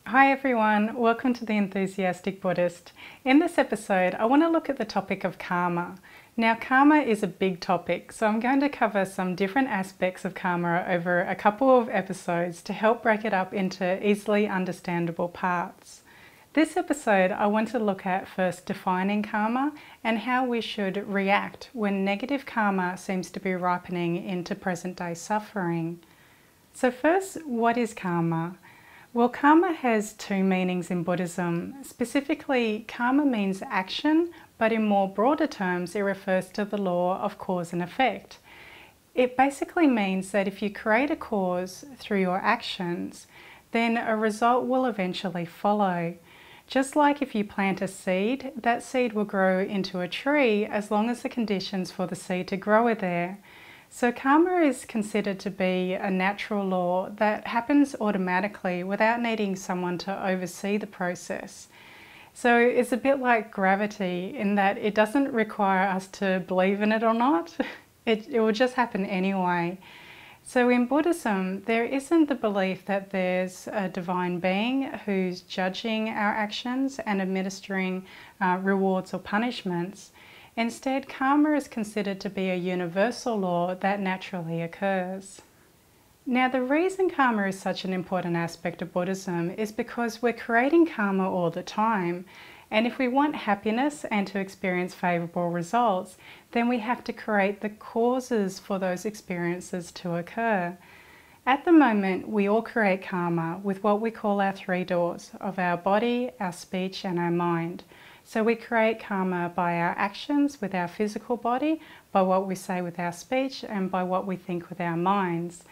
Hi everyone, welcome to The Enthusiastic Buddhist. In this episode, I want to look at the topic of karma. Now, karma is a big topic, so I'm going to cover some different aspects of karma over a couple of episodes to help break it up into easily understandable parts. This episode, I want to look at first defining karma and how we should react when negative karma seems to be ripening into present-day suffering. So first, what is karma? Well, karma has two meanings in Buddhism. Specifically, karma means action, but in more broader terms, it refers to the law of cause and effect. It basically means that if you create a cause through your actions, then a result will eventually follow. Just like if you plant a seed, that seed will grow into a tree as long as the conditions for the seed to grow are there. So karma is considered to be a natural law that happens automatically without needing someone to oversee the process. So it's a bit like gravity in that it doesn't require us to believe in it or not. It will just happen anyway. So in Buddhism, there isn't the belief that there's a divine being who's judging our actions and administering rewards or punishments. Instead, karma is considered to be a universal law that naturally occurs. Now, the reason karma is such an important aspect of Buddhism is because we're creating karma all the time. And if we want happiness and to experience favourable results, then we have to create the causes for those experiences to occur. At the moment, we all create karma with what we call our three doors of our body, our speech, and our mind. So we create karma by our actions with our physical body, by what we say with our speech, and by what we think with our minds.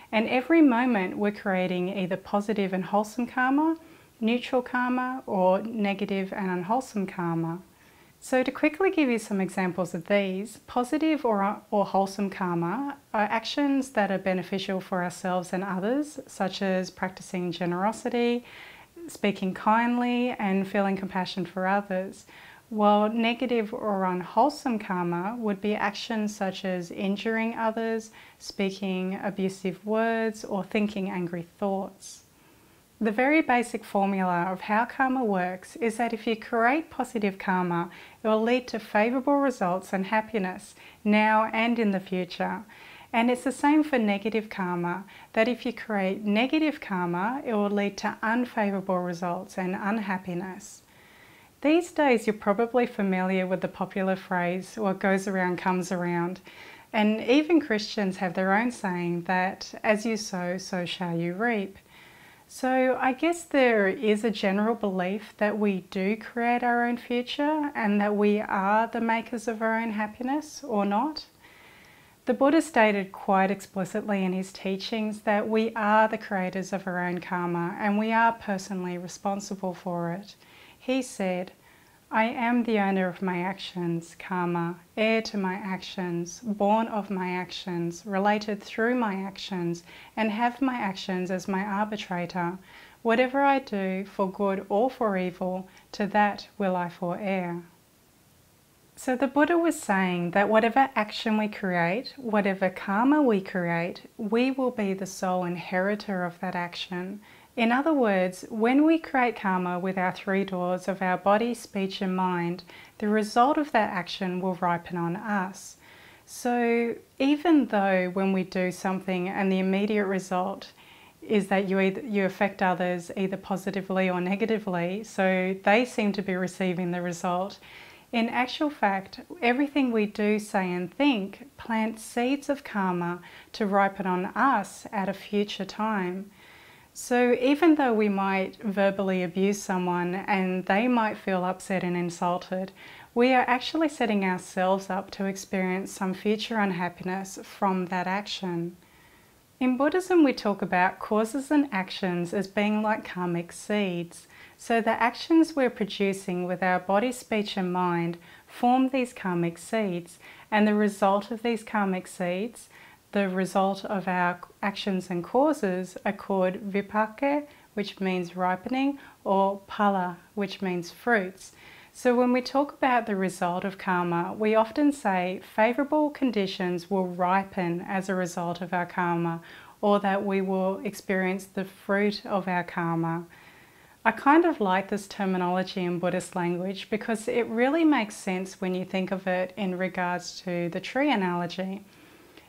And every moment we're creating either positive and wholesome karma, neutral karma, or negative and unwholesome karma. So to quickly give you some examples of these, positive or wholesome karma are actions that are beneficial for ourselves and others, such as practicing generosity, speaking kindly, and feeling compassion for others, while negative or unwholesome karma would be actions such as injuring others, speaking abusive words, or thinking angry thoughts. The very basic formula of how karma works is that if you create positive karma, it will lead to favourable results and happiness now and in the future. And it's the same for negative karma, that if you create negative karma, it will lead to unfavourable results and unhappiness. These days, you're probably familiar with the popular phrase, what goes around comes around. And even Christians have their own saying that, as you sow, so shall you reap. So I guess there is a general belief that we do create our own future and that we are the makers of our own happiness, or not. The Buddha stated quite explicitly in his teachings that we are the creators of our own karma and we are personally responsible for it. He said, "I am the owner of my actions, karma, heir to my actions, born of my actions, related through my actions, and have my actions as my arbitrator. Whatever I do, for good or for evil, to that will I fore'er." So the Buddha was saying that whatever action we create, whatever karma we create, we will be the sole inheritor of that action. In other words, when we create karma with our three doors of our body, speech and mind, the result of that action will ripen on us. So even though when we do something and the immediate result is that you affect others either positively or negatively, so they seem to be receiving the result, in actual fact, everything we do, say and think plants seeds of karma to ripen on us at a future time. So even though we might verbally abuse someone and they might feel upset and insulted, we are actually setting ourselves up to experience some future unhappiness from that action. In Buddhism, we talk about causes and actions as being like karmic seeds. So the actions we're producing with our body, speech and mind form these karmic seeds, and the result of these karmic seeds, the result of our actions and causes, are called vipaka, which means ripening, or phala, which means fruits. So when we talk about the result of karma, we often say favourable conditions will ripen as a result of our karma, or that we will experience the fruit of our karma. I kind of like this terminology in Buddhist language because it really makes sense when you think of it in regards to the tree analogy.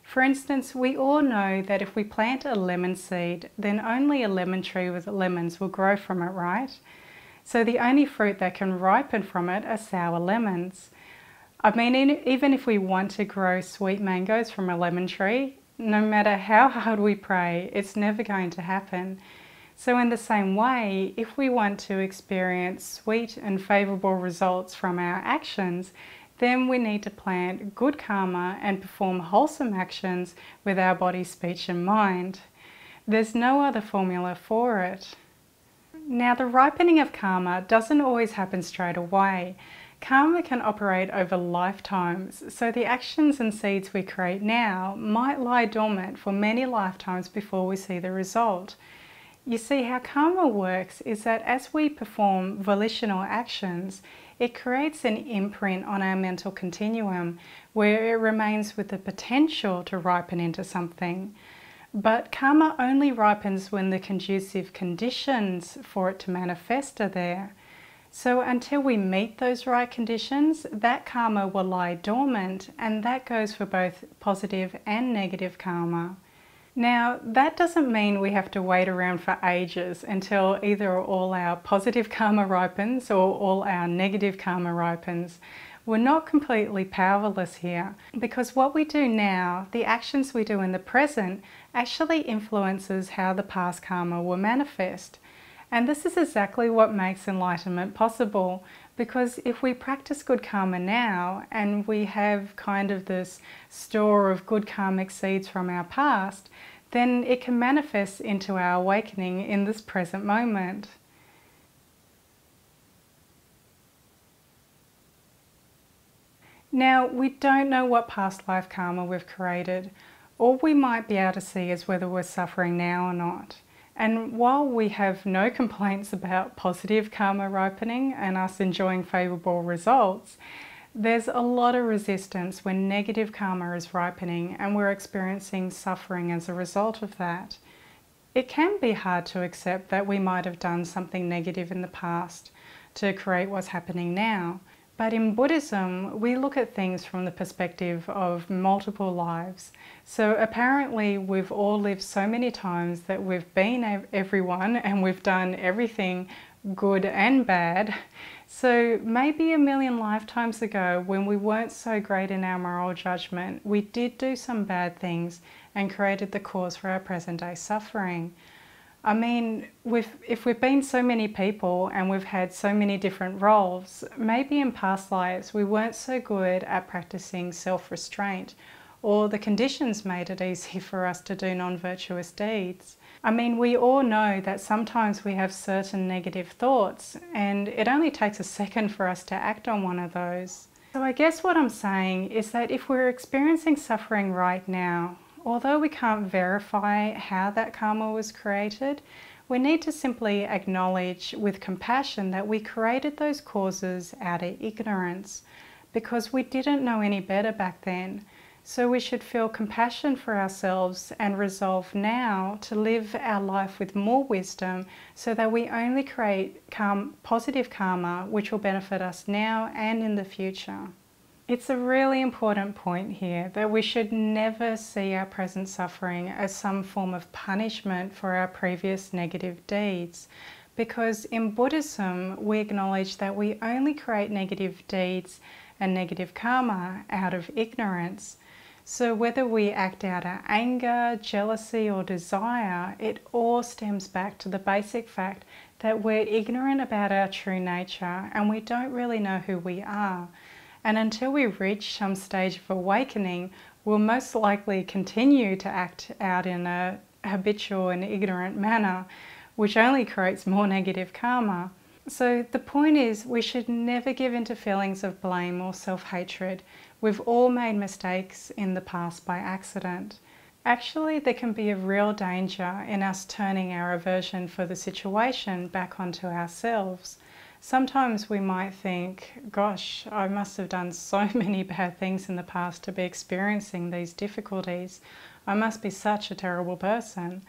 For instance, we all know that if we plant a lemon seed, then only a lemon tree with lemons will grow from it, right? So the only fruit that can ripen from it are sour lemons. I mean, even if we want to grow sweet mangoes from a lemon tree, no matter how hard we pray, it's never going to happen. So in the same way, if we want to experience sweet and favourable results from our actions, then we need to plant good karma and perform wholesome actions with our body, speech and mind. There's no other formula for it. Now, the ripening of karma doesn't always happen straight away. Karma can operate over lifetimes, so the actions and seeds we create now might lie dormant for many lifetimes before we see the result. You see, how karma works is that as we perform volitional actions, it creates an imprint on our mental continuum where it remains with the potential to ripen into something. But karma only ripens when the conducive conditions for it to manifest are there. So until we meet those right conditions, that karma will lie dormant, and that goes for both positive and negative karma. Now, that doesn't mean we have to wait around for ages until either all our positive karma ripens or all our negative karma ripens. We're not completely powerless here, because what we do now, the actions we do in the present, actually influences how the past karma will manifest. And this is exactly what makes enlightenment possible, because if we practice good karma now and we have kind of this store of good karmic seeds from our past, then it can manifest into our awakening in this present moment. Now, we don't know what past life karma we've created. All we might be able to see is whether we're suffering now or not. And while we have no complaints about positive karma ripening and us enjoying favourable results, there's a lot of resistance when negative karma is ripening and we're experiencing suffering as a result of that. It can be hard to accept that we might have done something negative in the past to create what's happening now. But in Buddhism, we look at things from the perspective of multiple lives. So apparently we've all lived so many times that we've been everyone and we've done everything good and bad. So maybe a million lifetimes ago, when we weren't so great in our moral judgment, we did do some bad things and created the cause for our present day suffering. I mean, if we've been so many people and we've had so many different roles, maybe in past lives we weren't so good at practicing self-restraint, or the conditions made it easy for us to do non-virtuous deeds. I mean, we all know that sometimes we have certain negative thoughts and it only takes a second for us to act on one of those. So I guess what I'm saying is that if we're experiencing suffering right now, although we can't verify how that karma was created, we need to simply acknowledge with compassion that we created those causes out of ignorance because we didn't know any better back then. So we should feel compassion for ourselves and resolve now to live our life with more wisdom so that we only create positive karma which will benefit us now and in the future. It's a really important point here that we should never see our present suffering as some form of punishment for our previous negative deeds, because in Buddhism we acknowledge that we only create negative deeds and negative karma out of ignorance. So whether we act out of anger, jealousy or desire, it all stems back to the basic fact that we're ignorant about our true nature and we don't really know who we are. And until we reach some stage of awakening, we'll most likely continue to act out in a habitual and ignorant manner, which only creates more negative karma. So the point is, we should never give in to feelings of blame or self-hatred. We've all made mistakes in the past by accident. Actually, there can be a real danger in us turning our aversion for the situation back onto ourselves. Sometimes we might think, gosh, I must have done so many bad things in the past to be experiencing these difficulties. I must be such a terrible person.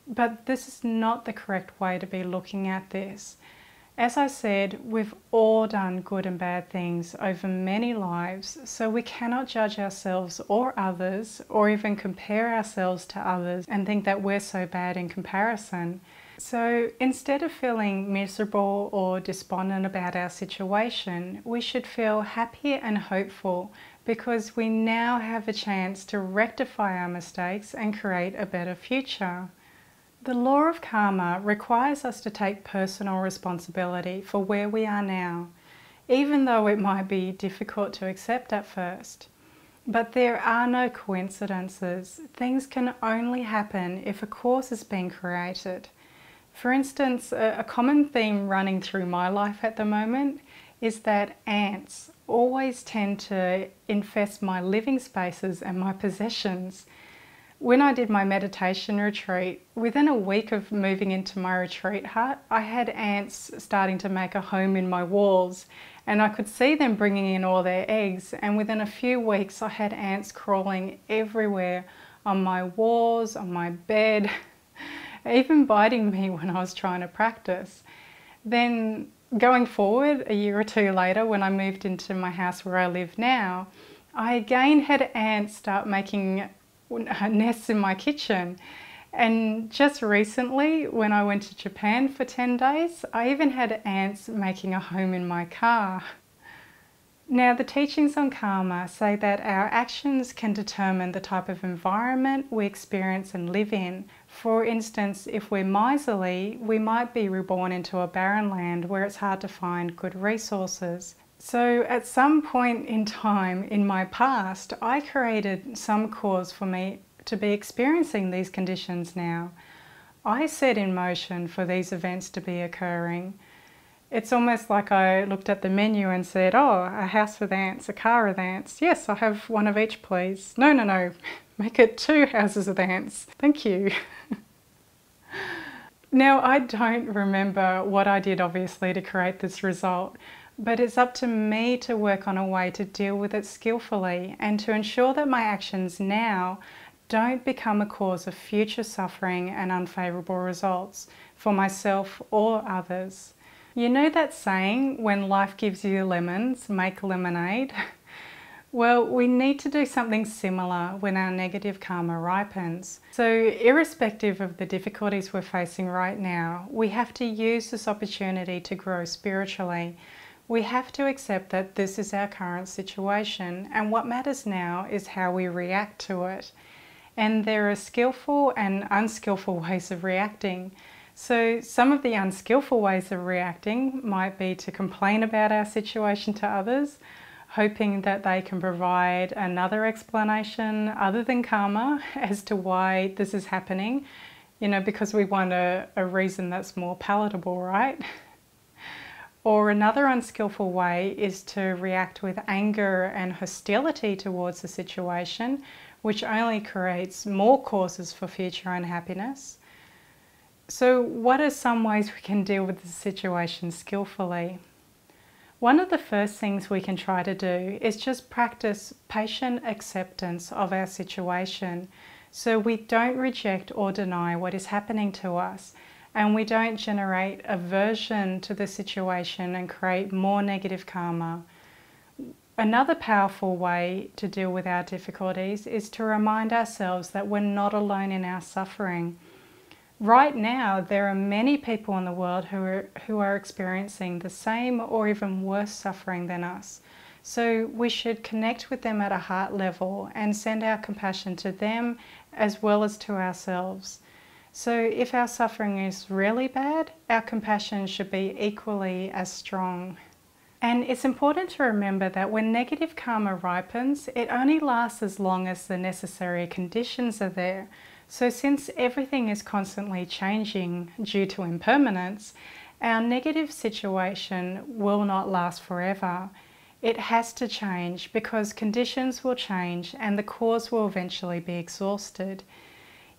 But this is not the correct way to be looking at this. As I said, we've all done good and bad things over many lives, so we cannot judge ourselves or others, or even compare ourselves to others and think that we're so bad in comparison. So instead of feeling miserable or despondent about our situation, we should feel happy and hopeful because we now have a chance to rectify our mistakes and create a better future. The law of karma requires us to take personal responsibility for where we are now, even though it might be difficult to accept at first. But there are no coincidences. Things can only happen if a cause has been created. For instance, a common theme running through my life at the moment is that ants always tend to infest my living spaces and my possessions. When I did my meditation retreat, within a week of moving into my retreat hut, I had ants starting to make a home in my walls, and I could see them bringing in all their eggs, and within a few weeks I had ants crawling everywhere, on my walls, on my bed, even biting me when I was trying to practice. Then going forward, a year or two later, when I moved into my house where I live now, I again had ants start making nests in my kitchen. And just recently, when I went to Japan for 10 days, I even had ants making a home in my car. Now, the teachings on karma say that our actions can determine the type of environment we experience and live in. For instance, if we're miserly, we might be reborn into a barren land where it's hard to find good resources. So at some point in time in my past, I created some cause for me to be experiencing these conditions now. I set in motion for these events to be occurring. It's almost like I looked at the menu and said, oh, a house with ants, a car with ants. Yes, I'll have one of each, please. No, no, no. Make it 2 houses with ants. Thank you. Now, I don't remember what I did, obviously, to create this result, but it's up to me to work on a way to deal with it skillfully and to ensure that my actions now don't become a cause of future suffering and unfavourable results for myself or others. You know that saying, when life gives you lemons, make lemonade? Well, we need to do something similar when our negative karma ripens. So irrespective of the difficulties we're facing right now, we have to use this opportunity to grow spiritually. We have to accept that this is our current situation, and what matters now is how we react to it. And there are skillful and unskillful ways of reacting. So some of the unskillful ways of reacting might be to complain about our situation to others, hoping that they can provide another explanation other than karma as to why this is happening, because we want a reason that's more palatable, right? Or another unskillful way is to react with anger and hostility towards the situation, which only creates more causes for future unhappiness. So what are some ways we can deal with the situation skillfully? One of the first things we can try to do is just practice patient acceptance of our situation, so we don't reject or deny what is happening to us, and we don't generate aversion to the situation and create more negative karma. Another powerful way to deal with our difficulties is to remind ourselves that we're not alone in our suffering. Right now, there are many people in the world who are experiencing the same or even worse suffering than us. So we should connect with them at a heart level and send our compassion to them as well as to ourselves. So if our suffering is really bad, our compassion should be equally as strong. And it's important to remember that when negative karma ripens, it only lasts as long as the necessary conditions are there. So since everything is constantly changing due to impermanence, our negative situation will not last forever. It has to change because conditions will change and the cause will eventually be exhausted.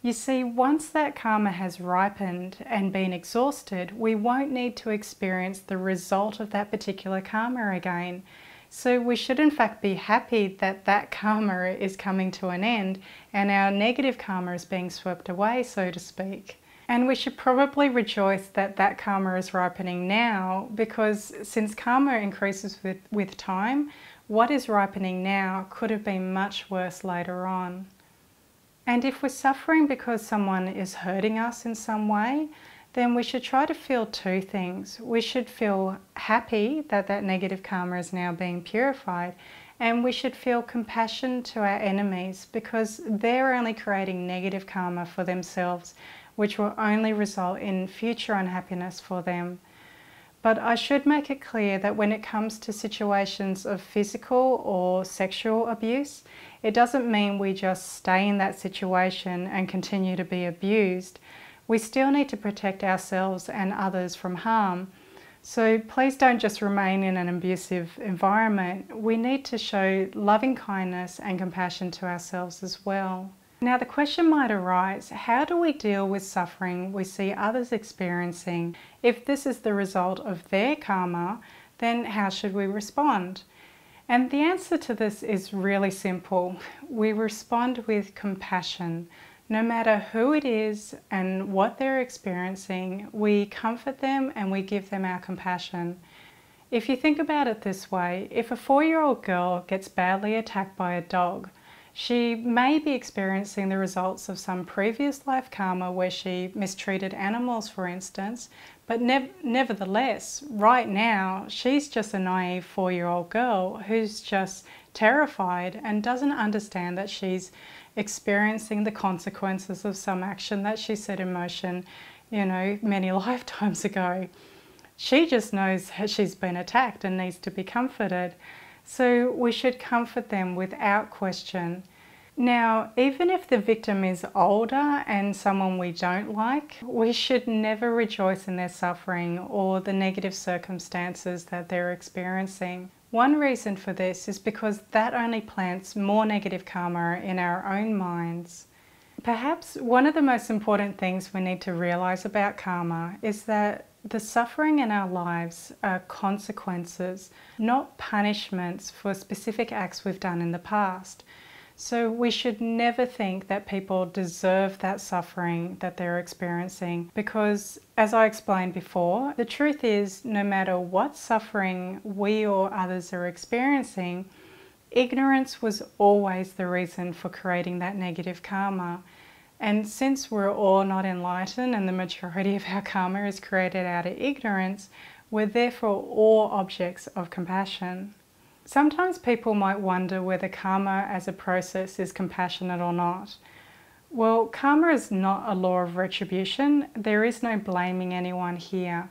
You see, once that karma has ripened and been exhausted, we won't need to experience the result of that particular karma again. So we should in fact be happy that that karma is coming to an end and our negative karma is being swept away, so to speak. And we should probably rejoice that that karma is ripening now, because since karma increases with time, what is ripening now could have been much worse later on. And if we're suffering because someone is hurting us in some way, then we should try to feel two things. We should feel happy that that negative karma is now being purified, and we should feel compassion to our enemies, because they're only creating negative karma for themselves, which will only result in future unhappiness for them. But I should make it clear that when it comes to situations of physical or sexual abuse, it doesn't mean we just stay in that situation and continue to be abused. We still need to protect ourselves and others from harm. So please don't just remain in an abusive environment. We need to show loving kindness and compassion to ourselves as well. Now the question might arise, how do we deal with suffering we see others experiencing? If this is the result of their karma, then how should we respond? And the answer to this is really simple. We respond with compassion. No matter who it is and what they're experiencing, we comfort them and we give them our compassion. If you think about it this way, if a 4-year-old girl gets badly attacked by a dog, she may be experiencing the results of some previous life karma where she mistreated animals, for instance, but nevertheless, right now, she's just a naive 4-year-old girl who's just terrified and doesn't understand that she's experiencing the consequences of some action that she set in motion, many lifetimes ago. She just knows she's been attacked and needs to be comforted. So we should comfort them without question. Now, even if the victim is older and someone we don't like, we should never rejoice in their suffering or the negative circumstances that they're experiencing. One reason for this is because that only plants more negative karma in our own minds. Perhaps one of the most important things we need to realize about karma is that the suffering in our lives are consequences, not punishments for specific acts we've done in the past. So we should never think that people deserve that suffering that they're experiencing, because, as I explained before, the truth is no matter what suffering we or others are experiencing, ignorance was always the reason for creating that negative karma. And since we're all not enlightened and the majority of our karma is created out of ignorance, we're therefore all objects of compassion. Sometimes people might wonder whether karma as a process is compassionate or not. Well, karma is not a law of retribution. There is no blaming anyone here.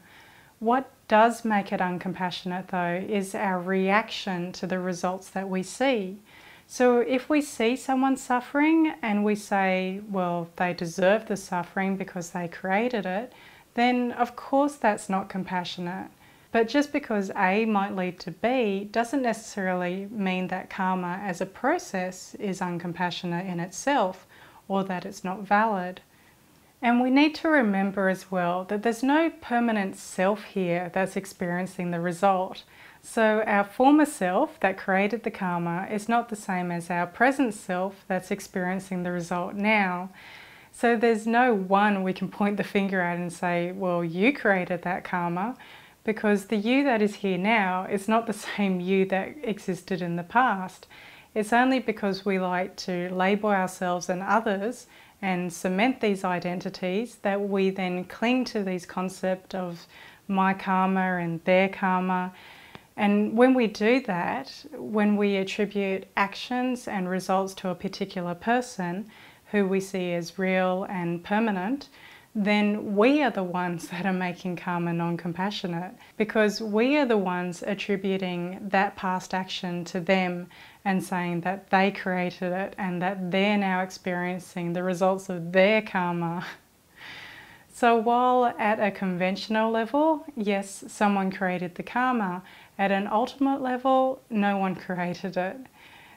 What does make it uncompassionate, though, is our reaction to the results that we see. So if we see someone suffering and we say, well, they deserve the suffering because they created it, then of course that's not compassionate. But just because A might lead to B doesn't necessarily mean that karma as a process is uncompassionate in itself, or that it's not valid. And we need to remember as well that there's no permanent self here that's experiencing the result. So our former self that created the karma is not the same as our present self that's experiencing the result now. So there's no one we can point the finger at and say, well, you created that karma, because the you that is here now is not the same you that existed in the past. It's only because we like to label ourselves and others and cement these identities that we then cling to these concepts of my karma and their karma. And when we do that, when we attribute actions and results to a particular person who we see as real and permanent, then we are the ones that are making karma non-compassionate, because we are the ones attributing that past action to them and saying that they created it and that they're now experiencing the results of their karma. So while at a conventional level, yes, someone created the karma, at an ultimate level, no one created it.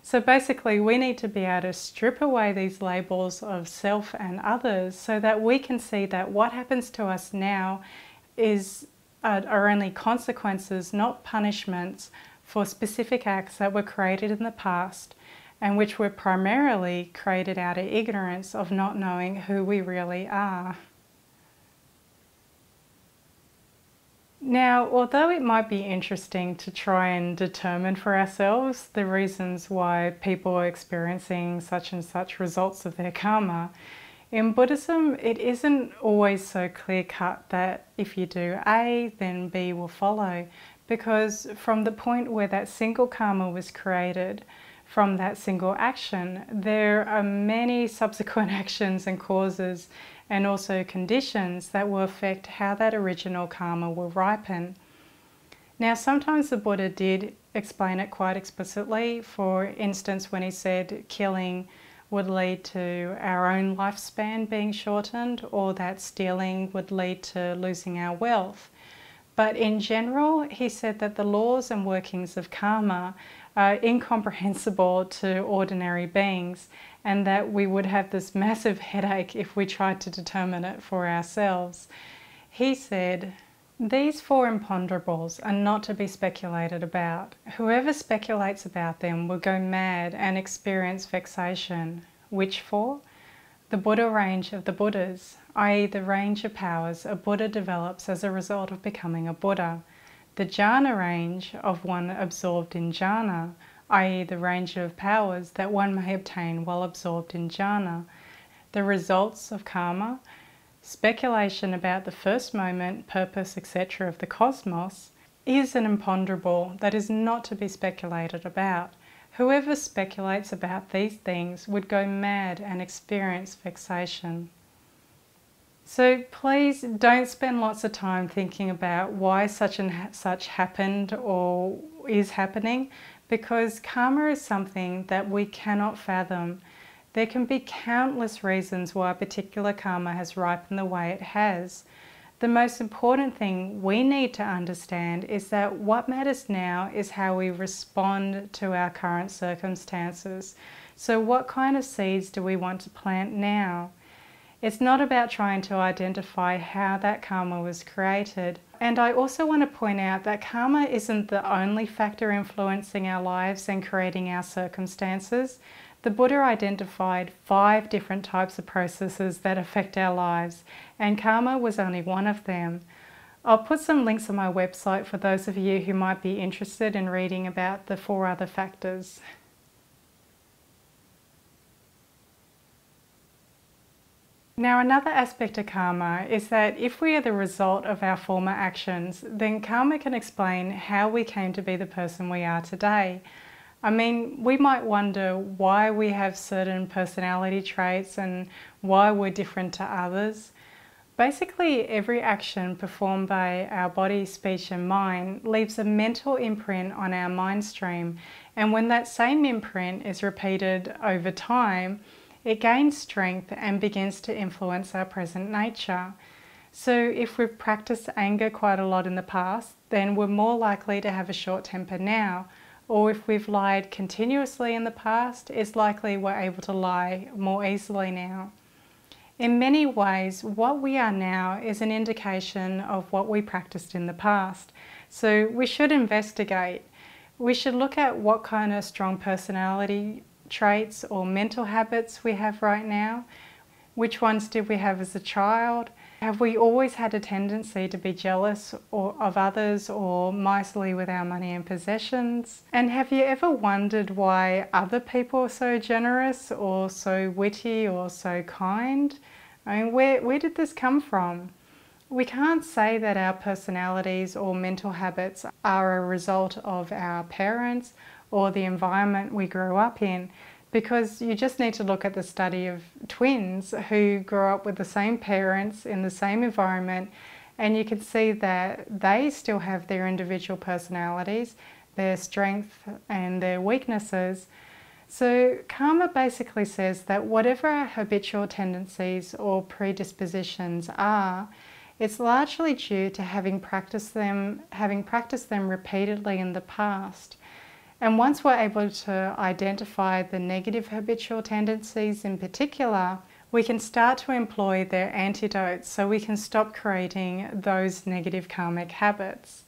So basically, we need to be able to strip away these labels of self and others so that we can see that what happens to us now are only consequences, not punishments, for specific acts that were created in the past and which were primarily created out of ignorance of not knowing who we really are. Now, although it might be interesting to try and determine for ourselves the reasons why people are experiencing such and such results of their karma, in Buddhism it isn't always so clear-cut that if you do A, then B will follow, because from the point where that single karma was created, from that single action, there are many subsequent actions and causes and also conditions that will affect how that original karma will ripen. Now, sometimes the Buddha did explain it quite explicitly. For instance, when he said killing would lead to our own lifespan being shortened, or that stealing would lead to losing our wealth. But in general, he said that the laws and workings of karma are incomprehensible to ordinary beings, and that we would have this massive headache if we tried to determine it for ourselves. He said, "These four imponderables are not to be speculated about. Whoever speculates about them will go mad and experience vexation." Which four? The Buddha range of the Buddhas, i.e. the range of powers a Buddha develops as a result of becoming a Buddha. The jhana range of one absorbed in jhana, i.e. the range of powers that one may obtain while absorbed in jhana. The results of karma, speculation about the first moment, purpose, etc. of the cosmos, is an imponderable that is not to be speculated about. Whoever speculates about these things would go mad and experience vexation. So please don't spend lots of time thinking about why such and such happened or is happening, because karma is something that we cannot fathom. There can be countless reasons why a particular karma has ripened the way it has. The most important thing we need to understand is that what matters now is how we respond to our current circumstances. So what kind of seeds do we want to plant now? It's not about trying to identify how that karma was created. And I also want to point out that karma isn't the only factor influencing our lives and creating our circumstances. The Buddha identified 5 different types of processes that affect our lives, and karma was only one of them. I'll put some links on my website for those of you who might be interested in reading about the 4 other factors. Now, another aspect of karma is that if we are the result of our former actions, then karma can explain how we came to be the person we are today. I mean, we might wonder why we have certain personality traits and why we're different to others. Basically, every action performed by our body, speech and mind leaves a mental imprint on our mind stream, and when that same imprint is repeated over time, it gains strength and begins to influence our present nature. So if we've practiced anger quite a lot in the past, then we're more likely to have a short temper now. Or if we've lied continuously in the past, it's likely we're able to lie more easily now. In many ways, what we are now is an indication of what we practiced in the past. So we should investigate. We should look at what kind of strong personality traits or mental habits we have right now. Which ones did we have as a child? Have we always had a tendency to be jealous of others or miserly with our money and possessions? And have you ever wondered why other people are so generous or so witty or so kind? I mean, where did this come from? We can't say that our personalities or mental habits are a result of our parents or the environment we grew up in, because you just need to look at the study of twins who grew up with the same parents in the same environment, and you can see that they still have their individual personalities, their strengths and their weaknesses. So karma basically says that whatever our habitual tendencies or predispositions are, it's largely due to having practiced them repeatedly in the past. And once we're able to identify the negative habitual tendencies in particular, we can start to employ their antidotes so we can stop creating those negative karmic habits.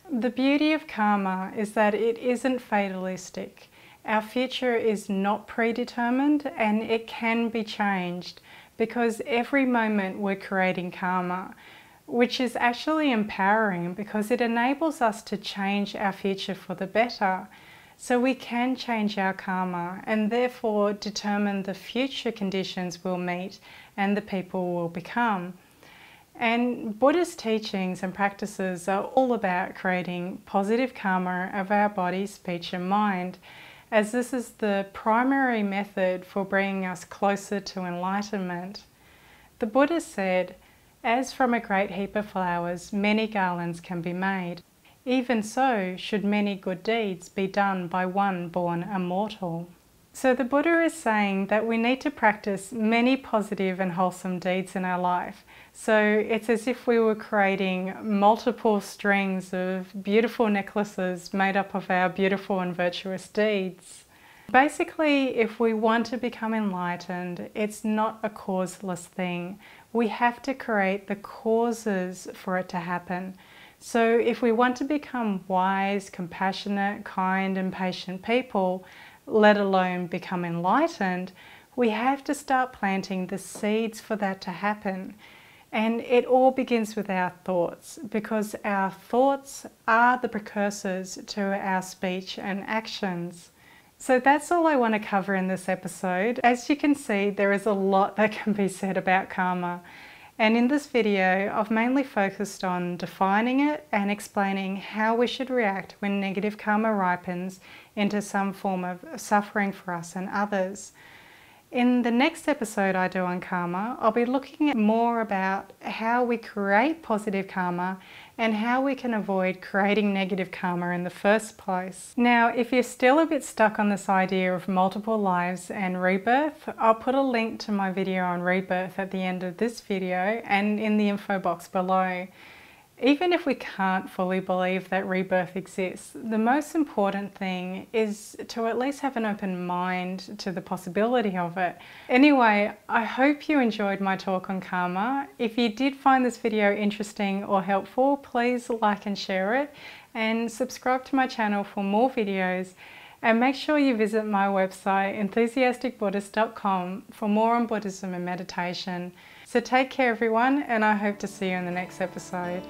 The beauty of karma is that it isn't fatalistic. Our future is not predetermined and it can be changed, because every moment we're creating karma. which is actually empowering because it enables us to change our future for the better. So we can change our karma and therefore determine the future conditions we'll meet and the people we'll become. And Buddhist teachings and practices are all about creating positive karma of our body, speech and mind, as this is the primary method for bringing us closer to enlightenment. The Buddha said, "As from a great heap of flowers many garlands can be made, even so should many good deeds be done by one born immortal." So the Buddha is saying that we need to practice many positive and wholesome deeds in our life. So it's as if we were creating multiple strings of beautiful necklaces made up of our beautiful and virtuous deeds. Basically, if we want to become enlightened, it's not a causeless thing. We have to create the causes for it to happen. So if we want to become wise, compassionate, kind and patient people, let alone become enlightened, we have to start planting the seeds for that to happen. And it all begins with our thoughts, because our thoughts are the precursors to our speech and actions. So that's all I want to cover in this episode. As you can see, there is a lot that can be said about karma. And in this video, I've mainly focused on defining it and explaining how we should react when negative karma ripens into some form of suffering for us and others. In the next episode I do on karma, I'll be looking at more about how we create positive karma and how we can avoid creating negative karma in the first place. Now, if you're still a bit stuck on this idea of multiple lives and rebirth, I'll put a link to my video on rebirth at the end of this video and in the info box below. Even if we can't fully believe that rebirth exists, the most important thing is to at least have an open mind to the possibility of it. Anyway, I hope you enjoyed my talk on karma. If you did find this video interesting or helpful, please like and share it, and subscribe to my channel for more videos. And make sure you visit my website, enthusiasticbuddhist.com, for more on Buddhism and meditation. So take care everyone, and I hope to see you in the next episode.